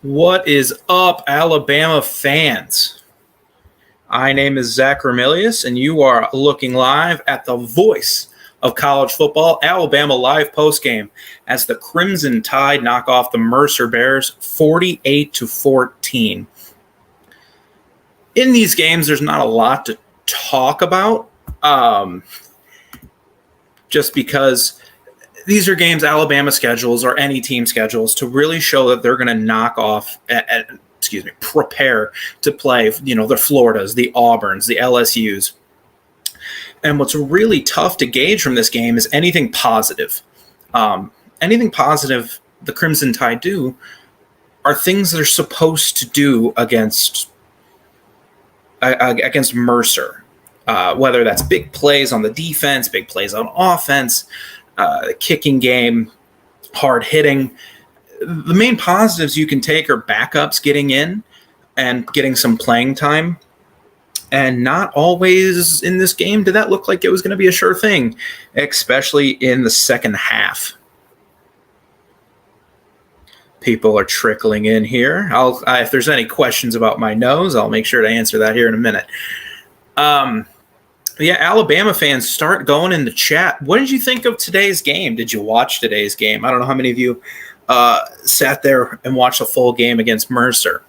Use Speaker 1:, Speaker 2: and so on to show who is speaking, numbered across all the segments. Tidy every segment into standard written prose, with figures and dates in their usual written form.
Speaker 1: What is up, Alabama fans? My name is Zach Remelius, and you are looking live at the voice of college football, Alabama Live postgame, as the Crimson Tide knock off the Mercer Bears 48-14. In these games, there's not a lot to talk about, just because these are games Alabama schedules or any team schedules to really show that they're going to knock off, prepare to play, the Floridas, the Auburns, the LSUs. And what's really tough to gauge from this game is anything positive. Anything positive the Crimson Tide do are things they're supposed to do against Mercer, whether that's big plays on the defense, big plays on offense, kicking game, hard hitting. The main positives you can take are backups getting in and getting some playing time. And not always in this game did that look like it was going to be a sure thing, especially in the second half. People are trickling in here. If there's any questions about my nose, I'll make sure to answer that here in a minute. Alabama fans, start going in the chat. What did you think of today's game? Did you watch today's game? I don't know how many of you sat there and watched a full game against Mercer.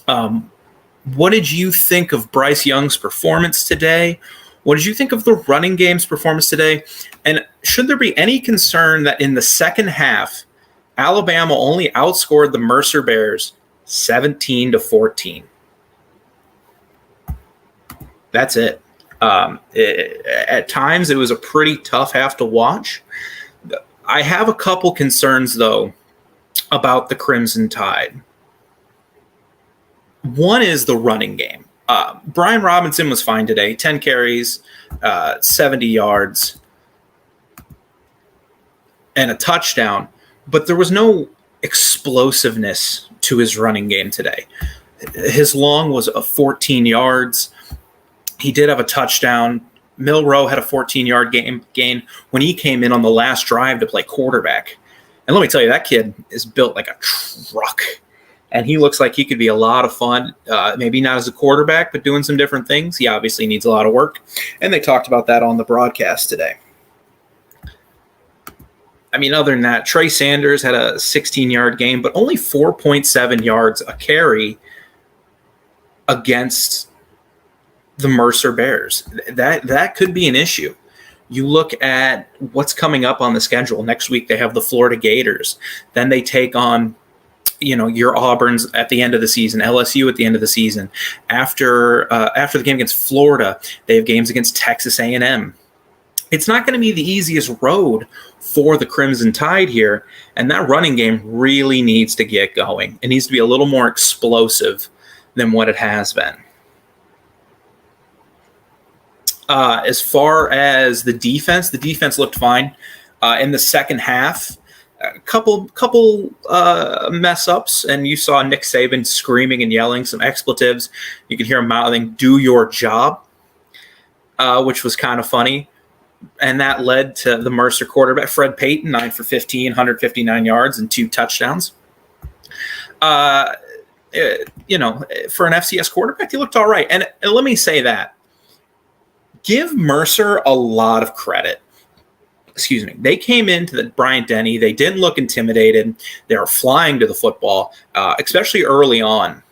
Speaker 1: What did you think of Bryce Young's performance today? What did you think of the running game's performance today? And should there be any concern that in the second half, Alabama only outscored the Mercer Bears 17-14? That's it. At times, it was a pretty tough half to watch. I have a couple concerns, though, about the Crimson Tide. One is the running game. Brian Robinson was fine today, 10 carries, 70 yards, and a touchdown, but there was no explosiveness to his running game today. His long was 14 yards. He did have a touchdown. Milroe had a 14-yard gain when he came in on the last drive to play quarterback. And let me tell you, that kid is built like a truck. And he looks like he could be a lot of fun, maybe not as a quarterback, but doing some different things. He obviously needs a lot of work. And they talked about that on the broadcast today. I mean, other than that, Trey Sanders had a 16-yard game, but only 4.7 yards a carry against the Mercer Bears. That could be an issue. You look at what's coming up on the schedule. Next week, they have the Florida Gators. Then they take on your Auburns at the end of the season, LSU at the end of the season. After the game against Florida, they have games against Texas A&M. It's not going to be the easiest road for the Crimson Tide here, and that running game really needs to get going. It needs to be a little more explosive than what it has been. As far as the defense looked fine. In the second half, a couple mess ups, and you saw Nick Saban screaming and yelling some expletives. You could hear him mouthing, "Do your job," which was kind of funny. And that led to the Mercer quarterback, Fred Payton, 9 for 15, 159 yards and 2 touchdowns. For an FCS quarterback, he looked all right. And let me say that. Give Mercer a lot of credit. They came into the Bryant-Denny. They didn't look intimidated. They were flying to the football, especially early on.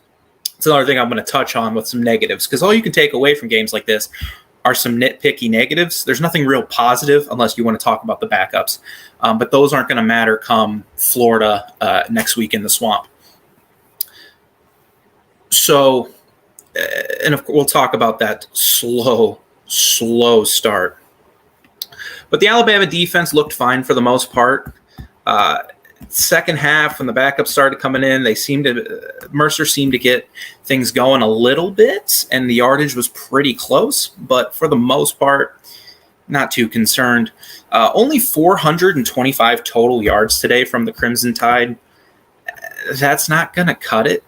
Speaker 1: It's another thing I'm going to touch on with some negatives, because all you can take away from games like this are some nitpicky negatives. There's nothing real positive unless you want to talk about the backups. But those aren't going to matter come Florida next week in the Swamp. So, and we'll talk about that slow start. But the Alabama defense looked fine for the most part. Second half, when the backups started coming in, Mercer seemed to get things going a little bit, and the yardage was pretty close. But for the most part, not too concerned. Only 425 total yards today from the Crimson Tide. That's not going to cut it.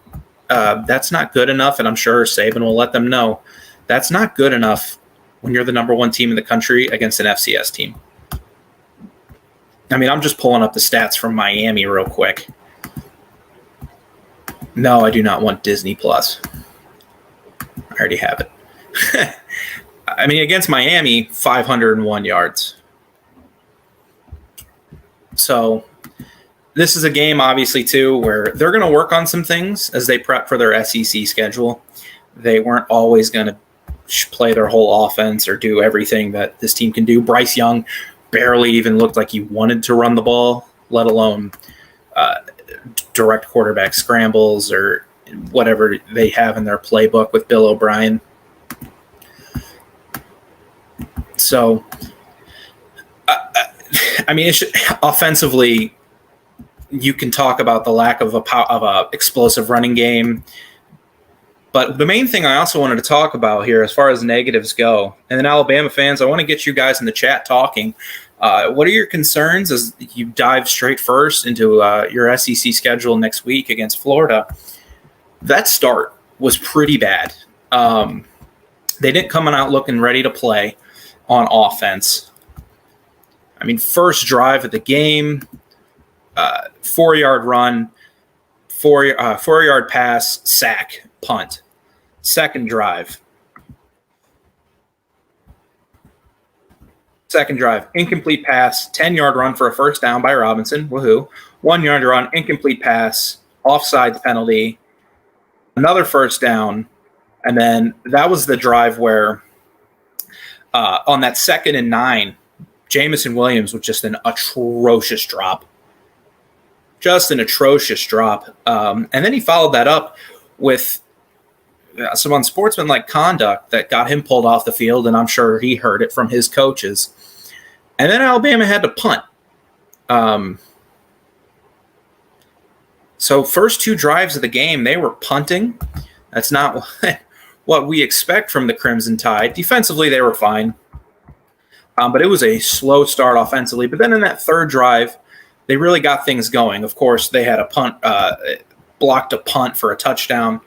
Speaker 1: That's not good enough, and I'm sure Saban will let them know. That's not good enough when you're the number one team in the country against an FCS team. I mean, I'm just pulling up the stats from Miami real quick. No, I do not want Disney Plus. I already have it. I mean, against Miami, 501 yards. So this is a game, obviously, too, where they're going to work on some things as they prep for their SEC schedule. They weren't always going to play their whole offense or do everything that this team can do. Bryce Young barely even looked like he wanted to run the ball, let alone direct quarterback scrambles or whatever they have in their playbook with Bill O'Brien. So, I mean, offensively, you can talk about the lack of a explosive running game. But the main thing I also wanted to talk about here as far as negatives go, and then Alabama fans, I want to get you guys in the chat talking. What are your concerns as you dive straight first into your SEC schedule next week against Florida? That start was pretty bad. They didn't come out looking ready to play on offense. I mean, first drive of the game, 4-yard run, 4-yard pass, sack, punt. Second drive, incomplete pass, 10-yard run for a first down by Robinson. Woohoo. 1-yard run, incomplete pass, offside penalty, another first down. And then that was the drive where on that 2nd and 9, Jamison Williams was just an atrocious drop. Just an atrocious drop. And then he followed that up with some unsportsmanlike conduct that got him pulled off the field, and I'm sure he heard it from his coaches. And then Alabama had to punt. So first 2 drives of the game, they were punting. That's not what we expect from the Crimson Tide. Defensively, they were fine. But it was a slow start offensively. But then in that 3rd drive, they really got things going. Of course, they had a punt, blocked a punt for a touchdown.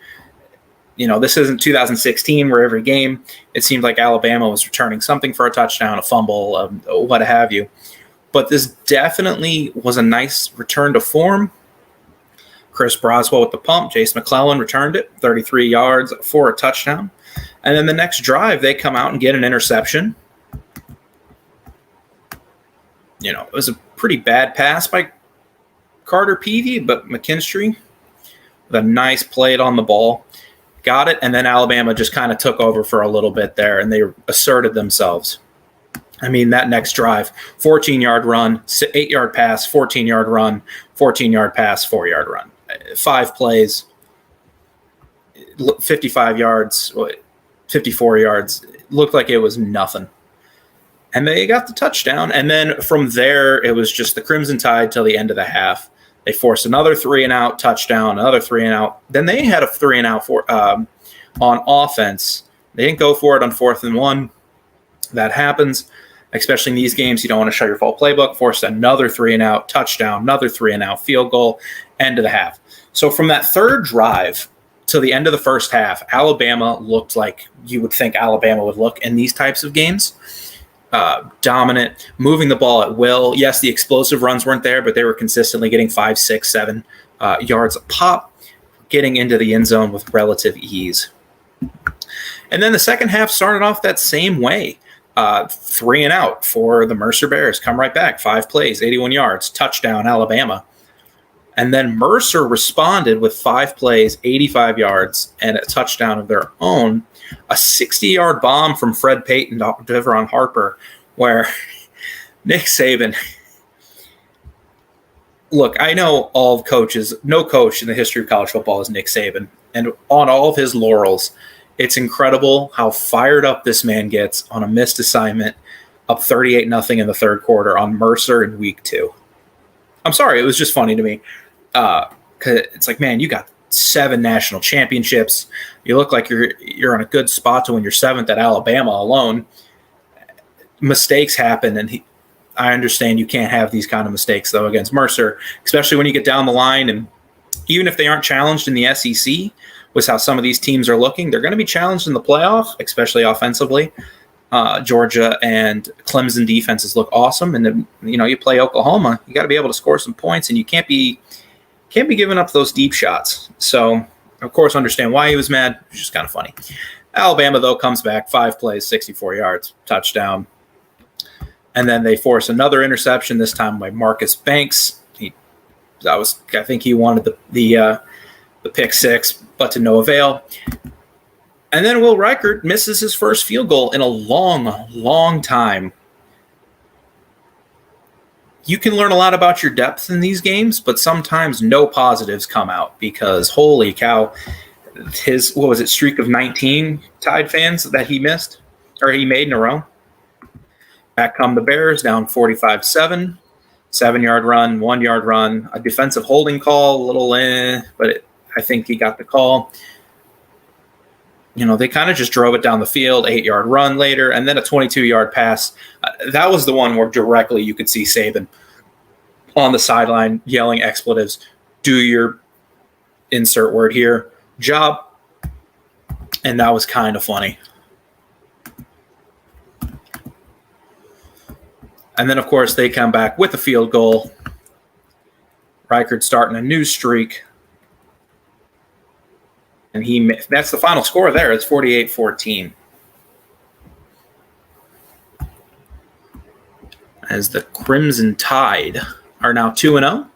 Speaker 1: You know, this isn't 2016 where every game it seemed like Alabama was returning something for a touchdown, a fumble, what have you. But this definitely was a nice return to form. Chris Broswell with the pump. Jace McClellan returned it, 33 yards for a touchdown. And then the next drive, they come out and get an interception. You know, it was a pretty bad pass by Carter Peavy, but McKinstry with a nice play on the ball. Got it, and then Alabama just kind of took over for a little bit there, and they asserted themselves. I mean, that next drive, 14-yard run, 8-yard pass, 14-yard run, 14-yard pass, 4-yard run. 5 plays, 55 yards, 54 yards. It looked like it was nothing. And they got the touchdown, and then from there, it was just the Crimson Tide till the end of the half. They forced another 3-and-out touchdown, another 3-and-out. Then they had a 3-and-out on offense. They didn't go for it on 4th and 1. That happens, especially in these games. You don't want to show your full playbook. Forced another 3-and-out touchdown, another 3-and-out field goal, end of the half. So from that 3rd drive to the end of the first half, Alabama looked like you would think Alabama would look in these types of games. Dominant, moving the ball at will. Yes, the explosive runs weren't there, but they were consistently getting 5, 6, 7 yards a pop, getting into the end zone with relative ease. And then the second half started off that same way. 3-and-out for the Mercer Bears. Come right back. 5 plays, 81 yards, touchdown, Alabama. And then Mercer responded with 5 plays, 85 yards, and a touchdown of their own. A 60-yard bomb from Fred Payton to Devron Harper, where Nick Saban. Look, I know all coaches, no coach in the history of college football is Nick Saban. And on all of his laurels, it's incredible how fired up this man gets on a missed assignment, up 38-0 in the 3rd quarter on Mercer in week 2. I'm sorry, it was just funny to me. 'Cause it's like, man, you got 7 national championships. You look like you're on a good spot to win your 7th at Alabama alone. Mistakes happen, and I understand you can't have these kind of mistakes, though, against Mercer, especially when you get down the line. And even if they aren't challenged in the SEC, with how some of these teams are looking, they're going to be challenged in the playoff, especially offensively. Georgia and Clemson defenses look awesome. And then, you play Oklahoma, you got to be able to score some points, and you can't be can't be giving up those deep shots. So, of course, understand why he was mad. It's just kind of funny. Alabama, though, comes back, 5 plays, 64 yards, touchdown. And then they force another interception, this time by Marcus Banks. I think he wanted the pick 6, but to no avail. And then Will Reichert misses his first field goal in a long, long time. You can learn a lot about your depth in these games, but sometimes no positives come out because holy cow, his streak of 19 Tide fans that he missed or he made in a row. Back come the Bears, down 45-7, 7-yard run, 1-yard run, a defensive holding call, a little but I think he got the call. They kind of just drove it down the field, 8-yard run later, and then a 22-yard pass. That was the one where directly you could see Saban on the sideline yelling expletives, do your insert word here, job. And that was kind of funny. And then, of course, they come back with a field goal. Reichert starting a new streak. And that's the final score there. It's 48-14. As the Crimson Tide are now 2-0.